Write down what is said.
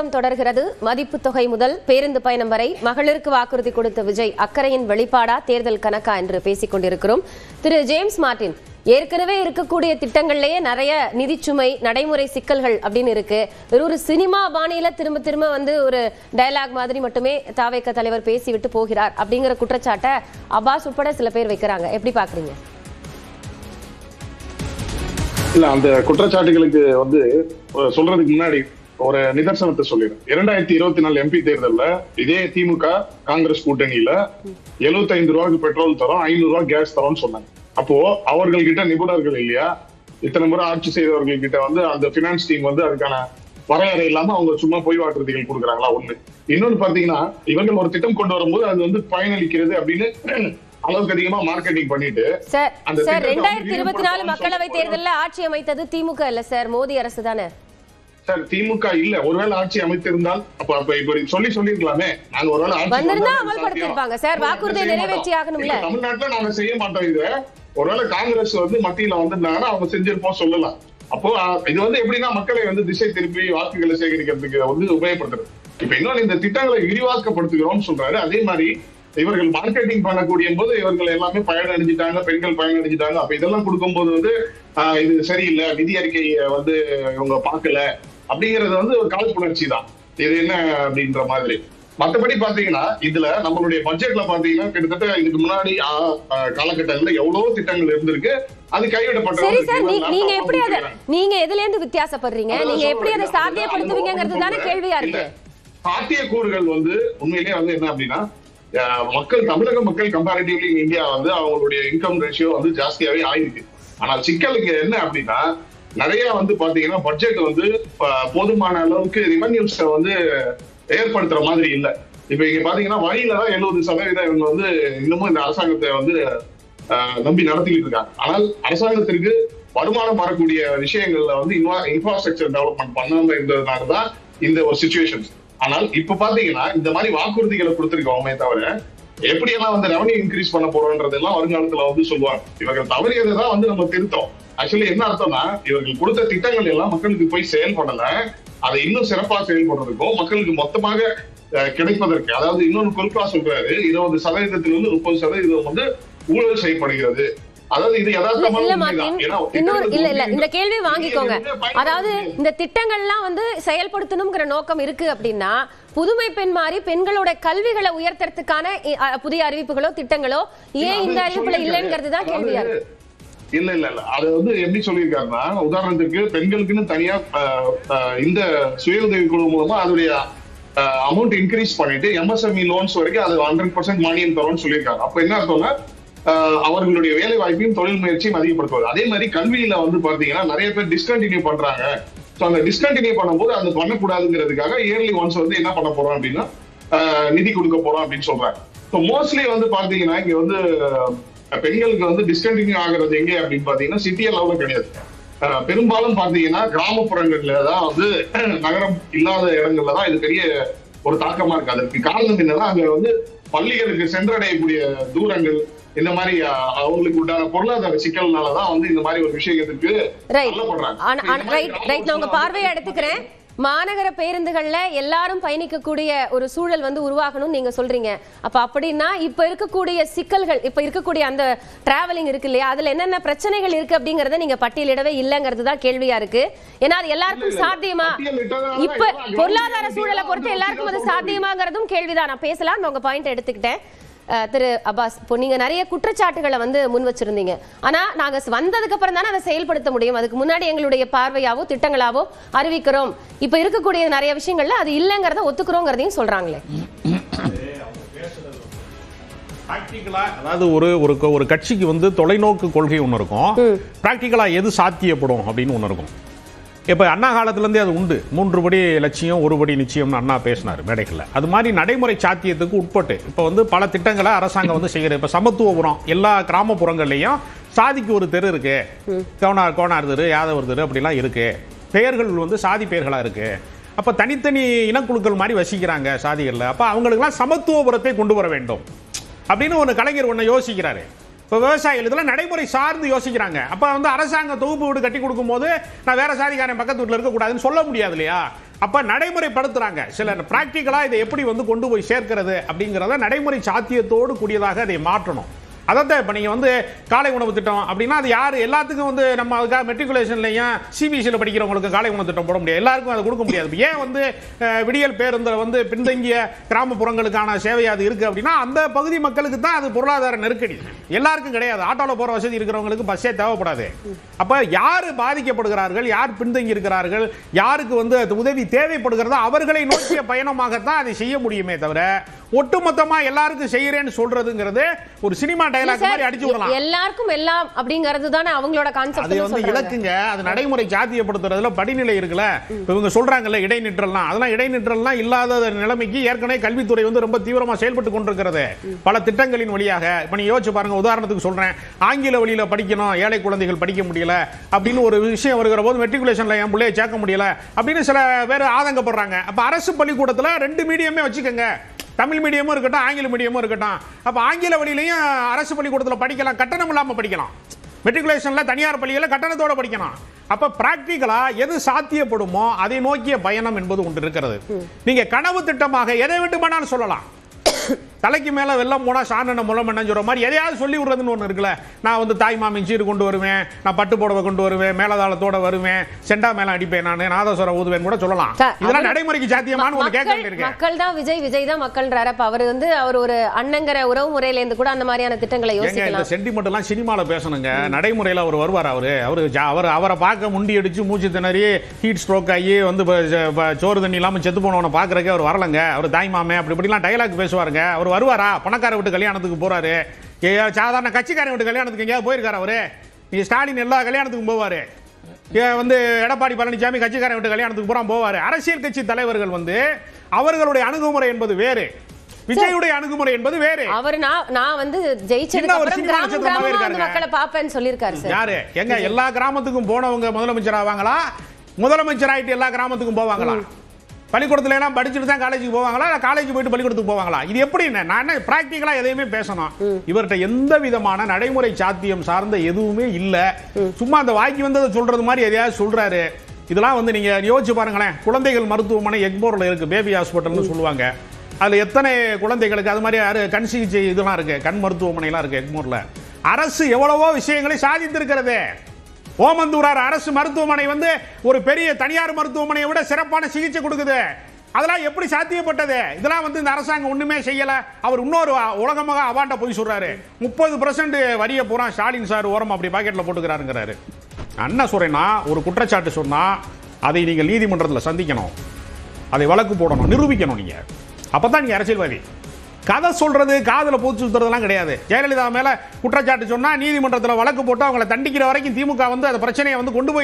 கூட்டம் தொடர்கிறது. மதிப்பு தொகை முதல் பேருந்து பயணம் வரை மகளிருக்கு வாக்குறுதி கொடுத்த விஜய் அக்கறையின் வெளிப்பாடா தேர்தல் கணக்கா என்று பேசிக் கொண்டிருக்கிறோம். திரு ஜேம்ஸ் மார்டின், ஏற்கனவே இருக்கக்கூடிய திட்டங்கள்லயே நிறைய நிதிச்சுமை நடைமுறை சிக்கல்கள் அப்படின்னு இருக்கு. ஒரு சினிமா பாணியில திரும்ப திரும்ப வந்து ஒரு டயலாக் மாதிரி மட்டுமே தாவேக தலைவர் பேசிவிட்டு போகிறார் அப்படிங்கிற குற்றச்சாட்டை அப்பாஸ் உட்பட சில பேர் வைக்கிறாங்க. எப்படி பாக்குறீங்க? இல்ல, அந்த குற்றச்சாட்டுகளுக்கு வந்து சொல்றதுக்கு முன்னாடி ஒரு நிதர்சனத்தை சொல்லிடுறேன். 2024 MP தேர்தல்ல இதே திமுக காங்கிரஸ் கூட்டணியில 75 ரூபாய்க்கு பெட்ரோல் தரோம், 500 ரூபாய் கேஸ் தரோம்னு சொன்னாங்க. அப்போ அவர்கள் கிட்ட நிபுணர்கள் இல்லையா, இத்தனை முறை ஆட்சி செய்தவர்கள் கிட்ட வந்து அந்த பினான்ஸ் டீம் வந்து அதுக்கான வரையறை இல்லாம அவங்க சும்மா பொய் வாக்குறுதிகள் கொடுக்குறாங்களா? ஒண்ணு. இன்னொன்னு பாத்தீங்கன்னா, இவர்கள் ஒரு திட்டம் கொண்டு வரும்போது அது வந்து பயனளிக்கிறது அப்படின்னு அளவுக்கு அதிகமா மார்க்கெட்டிங் பண்ணிட்டு சார் 2024 மக்களவை தேர்தலில் ஆட்சி அமைத்தது திமுக இல்ல சார், மோடி அரசு தானே சார். திமுக இல்ல, ஒருவேளை ஆட்சி அமைத்திருந்தால் அப்ப இப்ப சொல்லிருக்கலாமே, நாங்க ஒருவேளை வந்திருந்தா அமல்படுத்திருப்பாங்க சார், வாக்குறுதியை நிறைவேற்றி ஆகணும்ல. தமிழ்நாட்டுல நாங்க செய்ய மாட்டோம். இது ஒருவேளை காங்கிரஸ் வந்து மத்தியில வந்திருந்தாங்கன்னா அவங்க செஞ்சிருப்போம் சொல்லலாம். அப்போ இது வந்து எப்படின்னா மக்களை வந்து திசை திருப்பி வாக்குகளை சேகரிக்கிறதுக்கு வந்து உபயோகப்படுத்துறது. இப்ப இன்னொன்னு, இந்த திட்டங்களை விரிவாக்கப்படுத்துகிறோம்னு சொல்றாரு. அதே மாதிரி இவர்கள் மார்க்கெட்டிங் பண்ணக்கூடிய போது இவர்கள் எல்லாமே பயனடைஞ்சிட்டாங்க, பெண்கள் பயனடைஞ்சிட்டாங்க. அப்ப இதெல்லாம் கொடுக்கும்போது வந்து இது சரியில்லை, நிதி அறிக்கையை வந்து இவங்க பார்க்கல அப்படிங்கறது வந்து ஒரு காழ்ப்புணர்ச்சி தான். இது என்ன அப்படின்ற மாதிரி. மற்றபடி பாத்தீங்கன்னா இதுல நம்மளுடைய பட்ஜெட்ல பாத்தீங்கன்னா கிட்டத்தட்ட இதுக்கு முன்னாடி காலகட்டங்கள்ல எவ்வளவு திட்டங்கள் இருந்திருக்கு, அது கைவிடப்பட்டது. சரி சார், நீங்க எப்படி நீங்க எதுல இருந்து வித்தியாசப்படுறீங்க? நீங்க எப்படி அதை சாத்தியப்படுத்துவீங்கிறது தானே கேள்வியா இருக்கு. சாத்தியக்கூறுகள் வந்து உண்மையிலேயே வந்து என்ன அப்படின்னா, தமிழக மக்கள் கம்பேரிட்டிவ்லி இந்தியா வந்து அவங்களுடைய இன்கம் ரேஷியோ வந்து ஜாஸ்தியாவே ஆயிருக்கு. ஆனால் சிக்கல் இங்க என்ன அப்படின்னா, நிறைய வந்து பாத்தீங்கன்னா பட்ஜெட் வந்து போதுமான அளவுக்கு ரெவன்யூஸ் வந்து ஏற்படுத்துற மாதிரி இல்ல. இப்ப இங்க பாத்தீங்கன்னா வழியில தான் 70% இவங்க வந்து இன்னமும் இந்த அரசாங்கத்தை வந்து நம்பி நடத்திக்கிட்டு இருக்காங்க. ஆனால் அரசாங்கத்திற்கு வருமானம் வரக்கூடிய விஷயங்கள்ல வந்து இன்ஃப்ராஸ்ட்ரக்சர் டெவலப்மெண்ட் பண்ணாம இருந்ததுனாலதான் இந்த ஒரு சிச்சுவேஷன். ஆனால் இப்ப பாத்தீங்கன்னா இந்த மாதிரி வாக்குறுதிகளை கொடுத்திருக்கோமே தவிர எப்படியெல்லாம் வந்து ரெவன்யூ இன்க்ரீஸ் பண்ண போறோம்ன்றதெல்லாம் வருங்காலத்துல வந்து சொல்லுவாங்க. இவர்கள் தவறியதான் வந்து நம்ம திருத்தோம். ஆக்சுவலி என்ன அர்த்தம்னா, இவர்கள் கொடுத்த திட்டங்கள் எல்லாம் மக்களுக்கு போய் செயல்படல, அதை இன்னும் சிறப்பா செயல்படுறதுக்கும் மக்களுக்கு மொத்தமாக கிடைப்பதற்கு, அதாவது இன்னொன்னு குறிப்பா சொல்றாரு, 20%-லிருந்து 30% வந்து ஊழல் செய்யப்படுகிறது. அதாவது இது இந்த கேள்வி வாங்கிக்கோங்க. அதாவது இந்த திட்டங்கள்லாம் வந்து செயல்படுத்தணும்ங்கிற நோக்கம் இருக்கு அப்படின்னா, புதுமை பெண் மாதிரி பெண்களோட கல்விகளை உயர்த்துறதுக்கான புதிய அறிவிப்புகளோ திட்டங்களோ ஏன் இந்த அறிவிப்புல இல்லைங்கிறது தான் கேள்வியா இருக்கு. இல்ல அது வந்து எப்படி சொல்லியிருக்காருன்னா, உதாரணத்துக்கு பெண்களுக்குன்னு தனியா இந்த சுய உதவி குழு மூலமா அதோடைய அமௌண்ட் இன்க்ரீஸ் பண்ணிட்டு MSME லோன்ஸ் வரைக்கும் அது 100% மானியம் தரோம்னு சொல்லியிருக்காங்க. அப்ப என்ன அர்த்தம்னா, அவர்களுடைய வேலை வாய்ப்பையும் தொழில் முயற்சியும் அதிகப்படுத்துவது. அதே மாதிரி கல்வியில வந்து பாத்தீங்கன்னா நிறைய பேர் டிஸ்கண்டினியூ பண்றாங்க. அந்த டிஸ்கண்டினியூ பண்ணும்போது அது பண்ணக்கூடாதுங்கிறதுக்காக இயர்லி ஒன்ஸ் வந்து என்ன பண்ண போறோம் அப்படின்னா நிதி கொடுக்க போறோம் அப்படின்னு சொல்றாங்க. மோஸ்ட்லி வந்து பாத்தீங்கன்னா இங்க வந்து பெண்களுக்கு வந்து டிஸ்கண்டினியூ ஆகுறது எங்க அப்படின்னு பாத்தீங்கன்னா சிட்டி அளவுல கிடையாது. பெரும்பாலும் பாத்தீங்கன்னா கிராமப்புறங்கள்ல தான் வந்து நகரம் இல்லாத இடங்கள்ல தான் இது பெரிய ஒரு தாக்கமா இருக்கு. அதற்கு காரணம் என்னன்னா, அங்க வந்து பள்ளிகளுக்கு சென்றடையக்கூடிய தூரங்கள், இந்த மாதிரி அவங்களுக்கு உண்டான பொருளாதார சிக்கல்னாலதான் வந்து இந்த மாதிரி ஒரு விஷயத்துக்கு உங்க பார்வையை எடுத்துக்கிறேன். மாநகர பேருந்துகள்ல எல்லாரும் பயணிக்கக்கூடிய ஒரு சூழல் வந்து உருவாகணும்னு நீங்க சொல்றீங்க. அப்ப அப்படின்னா இப்ப இருக்கக்கூடிய சிக்கல்கள், இப்ப இருக்கக்கூடிய அந்த டிராவலிங் இருக்கு இல்லையா, அதுல என்னென்ன பிரச்சனைகள் இருக்கு அப்படிங்கறத நீங்க பட்டியலிடவே இல்லைங்கிறது தான் கேள்வியா இருக்கு. ஏன்னா அது எல்லாருக்கும் சாத்தியமா, இப்ப பொருளாதார சூழலை பொறுத்து எல்லாருக்கும் அது சாத்தியமாங்கிறதும் கேள்விதான். நான் பேசலாம், உங்க பாயிண்ட் எடுத்துக்கிட்டேன். திரு அப்பாஸ், இப்போ நீங்க நிறைய குற்றச்சாட்டுகளை வந்து முன் வச்சிருந்தீங்க. ஆனா நாங்க வந்ததுக்கு அப்புறம் தானே அதை செயல்படுத்த முடியும். அதுக்கு முன்னாடி எங்களுடைய பார்வையாவோ திட்டங்களாவோ அறிவிக்கிறோம். இப்ப இருக்கக்கூடிய நிறைய விஷயங்கள்ல அது இல்லைங்கிறத ஒத்துக்கிறோங்கிறதையும் சொல்றாங்களே. அதாவது ஒரு கட்சிக்கு வந்து தொலைநோக்கு கொள்கை ஒன்று இருக்கும், பிராக்டிகலா எது சாத்தியப்படும் அப்படின்னு ஒன்று இருக்கும். இப்போ அண்ணா காலத்துலேருந்தே அது உண்டு. 3 படி லட்சியம் 1 படி நிச்சயம்னு அண்ணா பேசினார் மேடைகளில். அது மாதிரி நடைமுறை சாத்தியத்துக்கு உட்பட்டு இப்போ வந்து பல திட்டங்களை அரசாங்கம் வந்து செய்கிறது. இப்போ சமத்துவபுரம் எல்லா கிராமப்புறங்கள்லையும் சாதிக்கு ஒரு தெரு இருக்கு, கோனார் தெரு, யாதவர் தெரு அப்படிலாம் இருக்கு. பெயர்கள் வந்து சாதி பெயர்களாக இருக்கு. அப்போ தனித்தனி இனக்குழுக்கள் மாதிரி வசிக்கிறாங்க சாதிகளில். அப்போ அவங்களுக்கெல்லாம் சமத்துவபுரத்தை கொண்டு வர வேண்டும் அப்படின்னு ஒன்று கலைஞர் ஒன்று யோசிக்கிறாரு. இப்போ விவசாயிகள் இதெல்லாம் நடைமுறை சார்ந்து யோசிக்கிறாங்க. அப்ப வந்து அரசாங்க தொகுப்பு வீடு கட்டி கொடுக்கும் போது நான் வேற சாதிக்காரன் பக்கத்து வீட்டில் இருக்கக்கூடாதுன்னு சொல்ல முடியாது இல்லையா? அப்ப நடைமுறைப்படுத்துறாங்க. சில பிராக்டிகலா இதை எப்படி வந்து கொண்டு போய் சேர்க்கிறது அப்படிங்கிறத நடைமுறை சாத்தியத்தோடு கூடியதாக அதை மாற்றணும். அதான் இப்ப நீங்க வந்து காலை உணவு திட்டம் அப்படின்னா அது யாரு எல்லாத்துக்கும் வந்து நம்ம அதுக்காக மெட்ரிகுலேஷன்லையும் சிபிஎஸ்சியில் படிக்கிறவங்களுக்கு காலை உணவு திட்டம் போட முடியாது, எல்லாருக்கும் அதை கொடுக்க முடியாது. ஏன் வந்து விடியல் பேருந்தில் வந்து பின்தங்கிய கிராமப்புறங்களுக்கான சேவை அது இருக்கு அப்படின்னா அந்த பகுதி மக்களுக்கு தான் அது பொருளாதார நெருக்கடி, எல்லாருக்கும் கிடையாது. ஆட்டோல போற வசதி இருக்கிறவங்களுக்கு பஸ்ஸே தேவைப்படாது. அப்ப யாரு பாதிக்கப்படுகிறார்கள், யார் பின்தங்கி இருக்கிறார்கள், யாருக்கு வந்து உதவி தேவைப்படுகிறதோ அவர்களை நோக்கிய பயணமாகத்தான் அதை செய்ய முடியுமே தவிர ஒட்டுமொத்தமா எல்லாருக்கும் செய்யறேன்னு சொல்றதுங்கிறது ஒரு சினிமா டயலாக் மாதிரி அடிச்சு விடலாம். எல்லாருக்கும் எல்லாம் அப்படிங்கிறது தானே அவங்களோட கான்செப்ட். அது வந்து இலக்குங்க, அது நடைமுறை சாத்தியப்படுத்துறதுல படிநிலை இருக்குல்ல. இவங்க சொல்றாங்கல்ல இடைநிற்றல்லாம், அதெல்லாம் இடைநிற்றல்லாம் இல்லாத நிலைமைக்கு ஏற்கனவே கல்வித்துறை வந்து ரொம்ப தீவிரமா செயல்பட்டு கொண்டிருக்கிறது பல திட்டங்களின் வழியாக. இப்ப நீ யோசிச்சு பாருங்க, உதாரணத்துக்கு சொல்றேன், ஆங்கில வழியில படிக்கணும், ஏழை குழந்தைகள் படிக்க முடியல அப்படின்னு ஒரு விஷயம் வருகிற போது மெட்ரிகுலேஷன்ல என் பிள்ளையை சேர்க்க முடியல அப்படின்னு சில பேர் ஆதங்கப்படுறாங்க. அப்ப அரசு பள்ளிக்கூடத்துல 2 மீடியமே வச்சுக்கோங்க, தமிழ் மீடியமும் இருக்கட்டும் ஆங்கில மீடியமும் இருக்கட்டும். அப்ப ஆங்கில வழியிலையும் அரசு பள்ளிக்கூடத்தில் படிக்கலாம், கட்டணம் இல்லாம படிக்கலாம். மெட்ரிகுலேஷன்ல தனியார் பள்ளியில கட்டணத்தோட படிக்கலாம். அப்ப பிராக்டிகலா எது சாத்தியப்படுமோ அதை நோக்கிய பயணம் என்பது ஒன்று இருக்கிறது. நீங்க கனவு திட்டமாக எதை வேண்டுமானாலும் சொல்லலாம். தலைக்கு மேல வெள்ளம் போனா சாணன முலம் என்ன சொல்ற மாதிரி எதையாவது சொல்லி விடுறதுன்னு ஒண்ணு இருக்குல்ல. நான் வந்து தாய் மாமின் சீர் கொண்டு வருவேன், நான் பட்டு புடவை கொண்டு வருவேன், மேலதாளத்தோட வருவேன், செண்டா மேல அடிப்பேன், நான் நாதஸ்வரம் ஊதுவேன் கூட சொல்லலாம். இதெல்லாம் நடைமுறைக்கு சாத்தியமான ஒரு கேட்க வேண்டியிருக்கு. மக்கள் தான் விஜய் தான் மக்கள்ன்றாரு. அப்ப அவர் வந்து அவர் ஒரு அண்ணங்கிற உறவு முறையில இருந்து கூட அந்த மாதிரியான திட்டங்களை யோசிக்கலாம். இந்த சென்டிமெண்ட் எல்லாம் சினிமால பேசணுங்க, நடைமுறையில அவர் வருவார். அவரை பார்க்க முண்டி அடிச்சு மூச்சு திணறி ஹீட் ஸ்ட்ரோக் ஆகி வந்து சோறு தண்ணி இல்லாம செத்து போனவனை பாக்குறதுக்கு அவர் வரலங்க. அவர் தாய் மாமே அப்படி இப்படிலாம் டயலாக் பேசுவாருங்க. அவர் வருவாரா? பணக்கார வீட்டு கல்யாணத்துக்கு போறாரு, சாதாரண கட்சிக்கார வீட்டு கல்யாணத்துக்கு எங்கேயாவது போயிருக்காரு அவரு? நீங்க ஸ்டாலின் எல்லா கல்யாணத்துக்கும் போவாரு, வந்து எடப்பாடி பழனிசாமி கட்சிக்கார வீட்டு கல்யாணத்துக்கு போவாரு. அரசியல் கட்சி தலைவர்கள் வந்து அவர்களுடைய அணுகுமுறை என்பது வேறு, விஜயுடைய அணுகுமுறை என்பது வேறு. அவர் நான் வந்து ஜெயிச்சதுக்கு அப்புறம் கிராம மக்களை பாப்பேன்னு சொல்லிருக்காரு சார். யாரு எங்க எல்லா கிராமத்துக்கும் போனவங்க முதலமைச்சர் ஆவாங்களா? முதலமைச்சர் ஆயிட்டு எல்லா கிராமத்துக்கும் போவாங்களா? பள்ளிக்கூடத்துல எல்லாம் படிச்சுட்டு தான் காலேஜுக்கு போவாங்களா? காலேஜ் போயிட்டு பள்ளிக்கூடத்துக்கு போவாங்களா? இது எப்படி? நான் பிராக்டிகலா எதையுமே பேசணும். இவர்கிட்ட எந்த விதமான நடைமுறை சாத்தியம் சார்ந்த எதுவுமே இல்ல. சும்மா அந்த வாய்க்கு வந்ததை சொல்றது மாதிரி எதையாவது சொல்றாரு. இதெல்லாம் வந்து நீங்க யோசிச்சு பாருங்களேன். குழந்தைகள் மருத்துவமனை எக்மோர்ல இருக்கு, பேபி ஹாஸ்பிட்டல்னு சொல்லுவாங்க. அதுல எத்தனை குழந்தைகளுக்கு அது மாதிரி கண் சிகிச்சை இதெல்லாம் இருக்கு, கண் மருத்துவமனை எல்லாம் இருக்கு எக்மோர்ல. அரசு எவ்வளவோ விஷயங்களை சாதித்திருக்கிறது. ஓமந்தூரார் அரசு மருத்துவமனை வந்து ஒரு பெரிய தனியார் மருத்துவமனையை விட சிறப்பான சிகிச்சை கொடுக்குது. அதெல்லாம் எப்படி சாத்தியப்பட்டது? இதெல்லாம் வந்து இந்த அரசாங்கம் ஒண்ணுமே செய்யல. அவர் இன்னொரு உலகமாக அவாண்ட போய் சொல்றாரு, 30% வரிய பூரா ஸ்டாலின் சார் ஓரம் அப்படி பாக்கெட்ல போட்டுக்கிறாருங்கிறாரு. என்ன சொல்றேன்னா, ஒரு குற்றச்சாட்டு சொன்னா அதை நீங்கள் நீதிமன்றத்தில் சந்திக்கணும், அதை வழக்கு போடணும், நிரூபிக்கணும். நீங்க அப்பதான் நீங்க அரசியல்வாதி. கதை சொல்றது காதுல பூச்சி சுத்துறதெல்லாம் கிடையாது. ஜெயலலிதா மேல குற்றச்சாட்டு சொன்னா நீதிமன்றத்தில் வழக்கு போட்டு அவங்களை தண்டிக்கிற வரைக்கும் திமுக வந்து அந்த பிரச்சனையை வந்து கொண்டு போய்